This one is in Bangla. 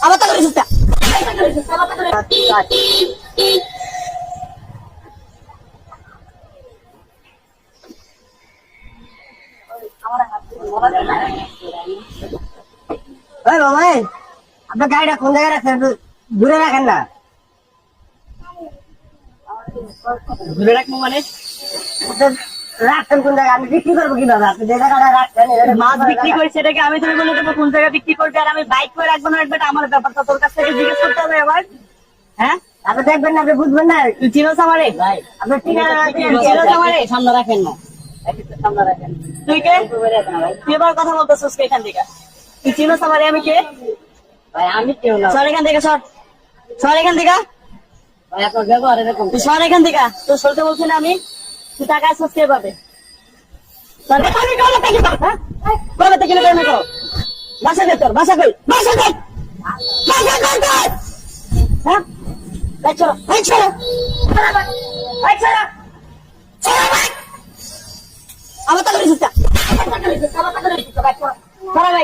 আবার তো করিস না মামাই আপনার গাড়িটা কোন জায়গায় রাখছেন দূরে রাখেন না দূরে রাখবো মানে রাখছেন কোন জায়গায় আমি বিক্রি করবো কিভাবে আপনি যে জায়গাটা রাখছেন মাছ বিক্রি করি সেটাকে আমি তুমি বলে দেবো কোন জায়গায় বিক্রি করবে আর আমি বাইক করে রাখবো না রাখবে আমার ব্যাপারটা তোর কাছ থেকে জিজ্ঞেস করতে হবে এবার হ্যাঁ আপনি দেখবেন না আপনি বুঝবেন না তুই চিনোস আমারে আপনি চিনোস আমারে সামনে রাখেন না সামনে রাখেন তুই কে তুই এবার কথা বলতেছিস এখান থেকে তুই চিনোস আমারে আমি কে ভাই আমি কেউ না সর এখান থেকে সর এখান থেকে ভাই আপনার ব্যবহার এরকম তুই সর এখান থেকে তোর সরতে বলছি না আমি তুই টাকা আসছিস কে পাবে কবে থেকে পেমেন্ট করো বাসা দে তোর বাসা কই বাসা কই হ্যাঁ চলো চলো আমার তো করিস না ভাই